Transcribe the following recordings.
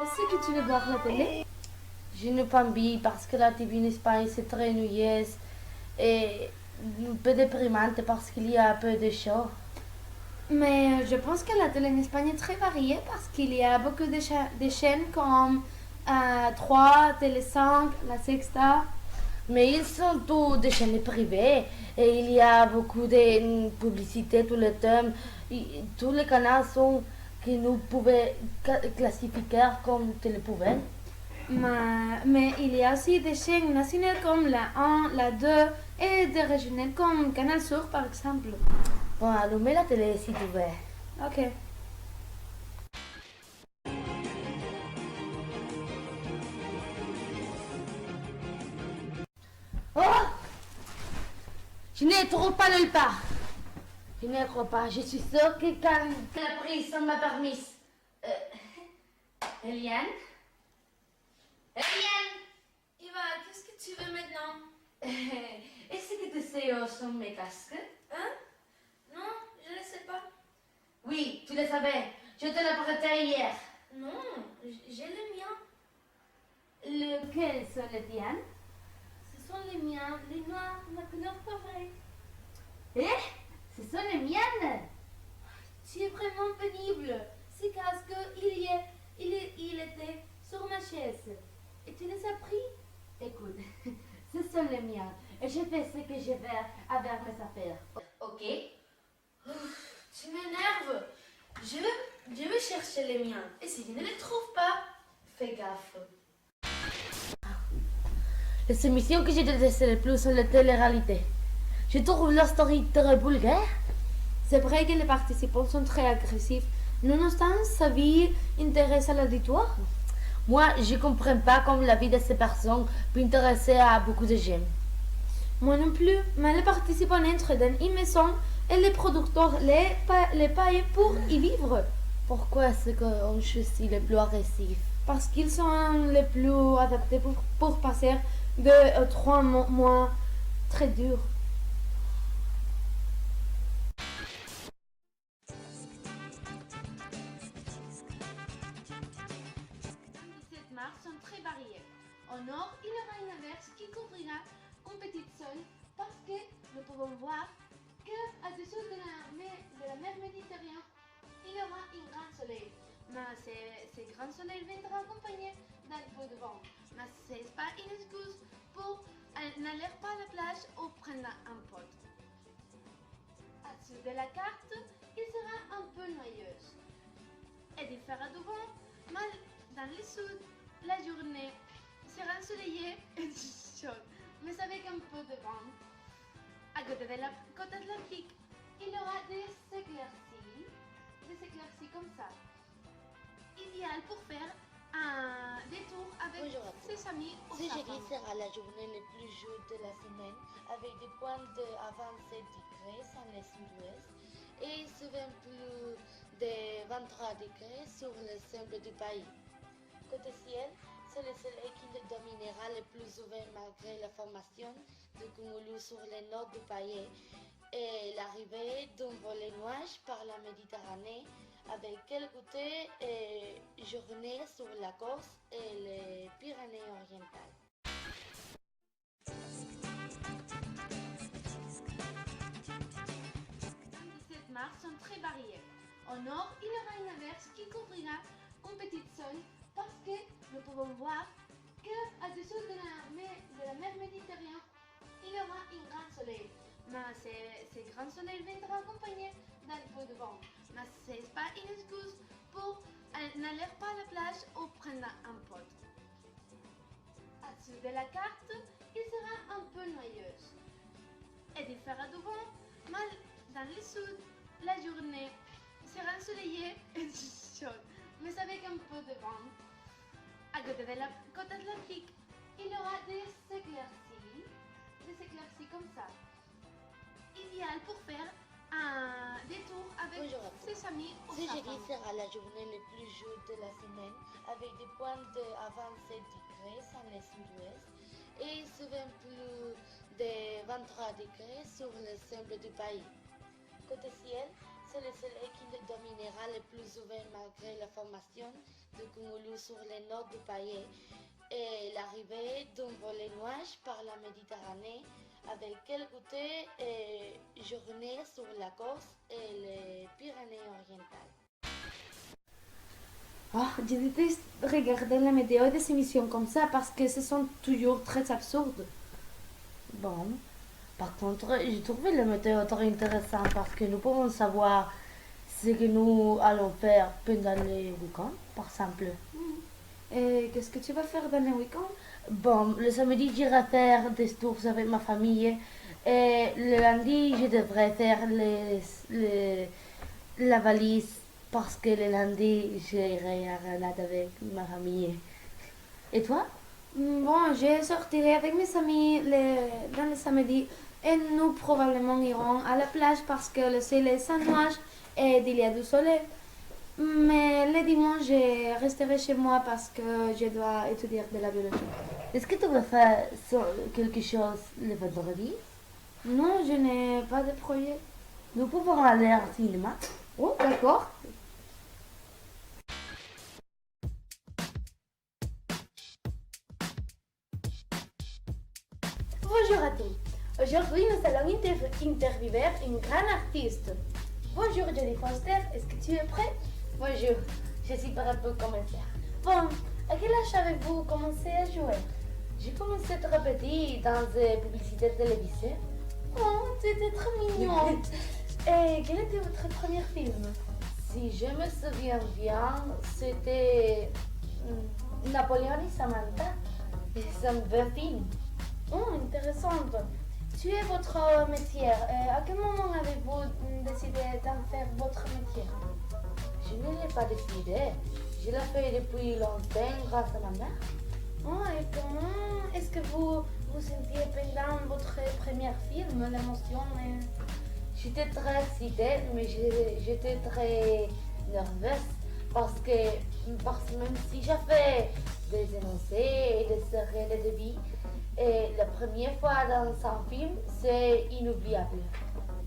Est-ce que tu veux voir la télé? Je n'ai pas envie parce que la TV en Espagne c'est très ennuyeuse et un peu déprimante parce qu'il y a peu de shows. Mais je pense que la télé en Espagne est très variée parce qu'il y a beaucoup de chaînes comme 3, Télé 5, La Sexta. Mais ils sont tous des chaînes privées et il y a beaucoup de publicité tout le temps. Tous les canaux sont que nous pouvons classifier comme télé poubelle. Mais il y a aussi des chaînes nationales comme la 1, la 2 et des régionales comme Canal Sur par exemple. Bon, allumez la télé si tu veux. Ok. Oh! Je ne trouve pas nulle part. Je ne crois pas. Je suis sûre que quand la prise m'a permis. Euh, Eliane? Eliane? Eva, qu'est-ce que tu veux maintenant? Est-ce que tu sais où sont mes casques? Hein? Non, je ne sais pas. Oui, tu le savais. Je te l'ai prêté hier. Non, j'ai les miens. Lequel sont les tiennes? Ce sont les miens, les noirs, la couleur préférée. Eh? Ce sont les miennes. Tu es vraiment pénible. Ces casques, il était sur ma chaise. Et tu les as pris? Écoute, ce sont les miens. Et je fais ce que je veux avec mes affaires. Ok? Tu m'énerves. Je vais chercher les miens. Et si je ne les trouve pas, fais gaffe. Les émissions que je déteste le plus sont les télé-réalités. Je trouve leur story très vulgaire. C'est vrai que les participants sont très agressifs. Nonobstant, sa vie intéresse à l'auditoire. Moi, je ne comprends pas comment la vie de ces personnes peut intéresser à beaucoup de gens. Moi non plus, mais les participants entrent dans une maison et les producteurs les payent pour y vivre. Pourquoi est-ce qu'on choisit les plus agressifs? Parce qu'ils sont les plus adaptés pour passer 2 ou 3 mois très durs. Les 17 mars sont très variés. Au nord, il y aura une averse qui couvrira une petite zone parce que nous pouvons voir qu'à-dessous de la mer Méditerranée, il y aura un grand soleil. Mais ce grand soleil viendra accompagné d'un peu de vent. Mais ce n'est pas une excuse pour n'aller pas à la plage ou prendre un pot. Au-dessus de la carte, il sera un peu noyeuse. Et il fera du vent, mais dans le sud, la journée sera ensoleillée et chaude, mais avec un peu de vent. À côté de la côte atlantique, il y aura des éclaircies comme ça. Idéal pour faire un détour avec Bonjour à tous. ses amis ou Ce sa jeudi femme. sera la journée la plus chaude de la semaine avec des pointes de 27 degrés dans le sud-ouest et souvent plus de 23 degrés sur l'ensemble du pays. Côté ciel, c'est le soleil qui le dominera le plus souvent malgré la formation de cumulus sur le nord du pays et l'arrivée d'un volet nuage par la Méditerranée avec quelques journées sur la Corse et les Pyrénées orientales. Les 17 mars sont très variés. Au nord, il y aura une averse qui couvrira une petite zone parce que nous pouvons voir qu'à-dessous de la mer Méditerranée, il y aura un grand soleil. Mais ce grand soleil viendra accompagné d'un peu de vent. Mais ce n'est pas une excuse pour n'aller pas à la plage ou prendre un pot. Au-dessus de la carte, il sera un peu noyeuse. Et il fera du vent, mais dans le sud, la journée sera ensoleillée et chaude, mais avec un peu de vent. À côté de la côte atlantique, il y aura des éclaircies comme ça. Idéal pour faire un détour avec Bonjour à tous. ses amis ou Ce sa jeudi femme. sera la journée la plus chaude de la semaine avec des pointes de 27 degrés dans le sud-ouest et souvent plus de 23 degrés sur l'ensemble du pays. Côté ciel, c'est le soleil qui le dominera le plus ouvert malgré la formation de cumulus sur le nord du pays et l'arrivée d'un volet nuage par la Méditerranée avec quelques goûters et journées sur la Corse et les Pyrénées orientales. Oh, je déteste regarder la météo des émissions comme ça parce que ce sont toujours très absurdes. Bon, par contre, j'ai trouvé la météo très intéressante parce que nous pouvons savoir ce que nous allons faire pendant les week-ends, par exemple. Et qu'est-ce que tu vas faire dans les week-ends? Bon, le samedi, j'irai faire des tours avec ma famille. Et le lundi, je devrais faire la valise parce que le lundi, j'irai à Grenade avec ma famille. Et toi? Bon, je sortirai avec mes amis dans le samedi et nous probablement irons à la plage parce que le ciel est sans nuages et il y a du soleil. Mais le dimanche, je resterai chez moi parce que je dois étudier de la biologie. Est-ce que tu vas faire quelque chose le vendredi? Non, je n'ai pas de projet. Nous pouvons aller au cinéma. Oh, d'accord. Bonjour à tous. Aujourd'hui, nous allons interviewer une grande artiste. Bonjour Jodie Foster, est-ce que tu es prête? Bonjour, je suis prête pour commencer. Bon, à quel âge avez-vous commencé à jouer? J'ai commencé très petit dans des publicités télévisées. Oh, c'était très mignon. Et quel était votre premier film? Si je me souviens bien, c'était Napoléon et Samantha. C'est un beau film. Oh, intéressant. Tu es votre métier. À quel moment avez-vous décidé d'en faire votre métier? Je ne l'ai pas décidé. Je l'ai fait depuis longtemps grâce à ma mère. Oh, et comment est-ce que vous vous sentiez pendant votre premier film, l'émotion? J'étais très excitée, mais j'étais très nerveuse parce que même si j'ai fait des énoncés et des séries de débits, et la première fois dans un film, c'est inoubliable.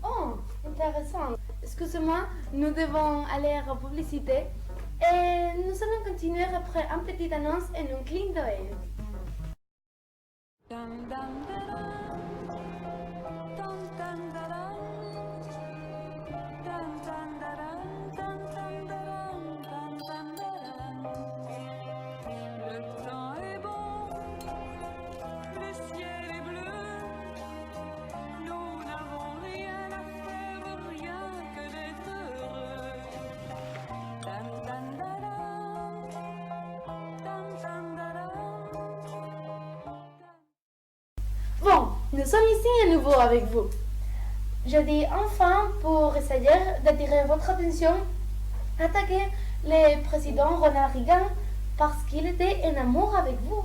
Oh, intéressant. Excusez-moi, nous devons aller à la publicité et nous allons continuer après un petit annonce et un clin d'œil. Bon, nous sommes ici à nouveau avec vous. Je dis enfin pour essayer d'attirer votre attention, attaquer le président Ronald Reagan parce qu'il était en amour avec vous.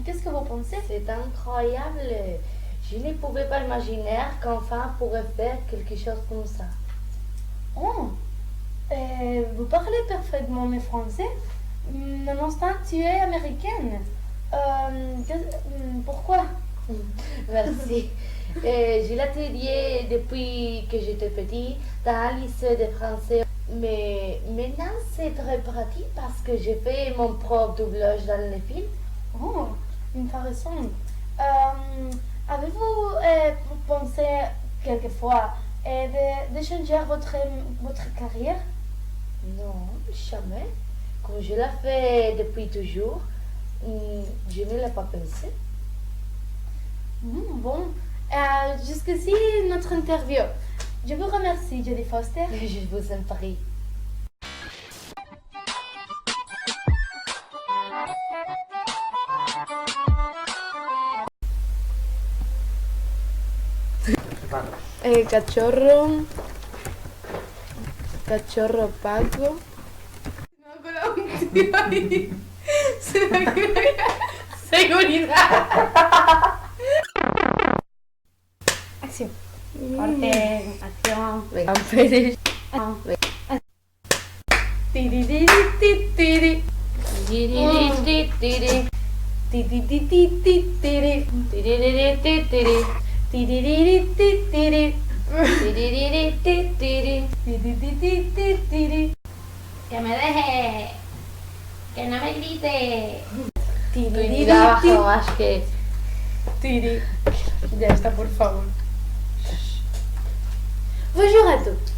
Qu'est-ce que vous pensez? C'est incroyable. Je ne pouvais pas imaginer qu'un femme pourrait faire quelque chose comme ça. Oh, vous parlez parfaitement le français. Nonobstant, tu es américaine. Pourquoi? Merci. Je l'étudié depuis que j'étais petite dans un lycée de français. Mais maintenant, c'est très pratique parce que j'ai fait mon propre doublage dans le film. Oh, intéressant. Avez-vous pensé quelquefois de changer votre carrière? Non, jamais. Comme je l'ai fait depuis toujours, je ne l'ai pas pensé. Bon, jusqu'ici notre interview. Je vous remercie, Jodie Foster. Je vous en prie. Cachorro Paco. No, con la última ahí. Se me seguridad. Acción. Corte. Acción. Venga. Tiri. Que me deje. Que no me grite. Trinidad baja más que... Tiri. Ya está, por favor. Bonjour à tous.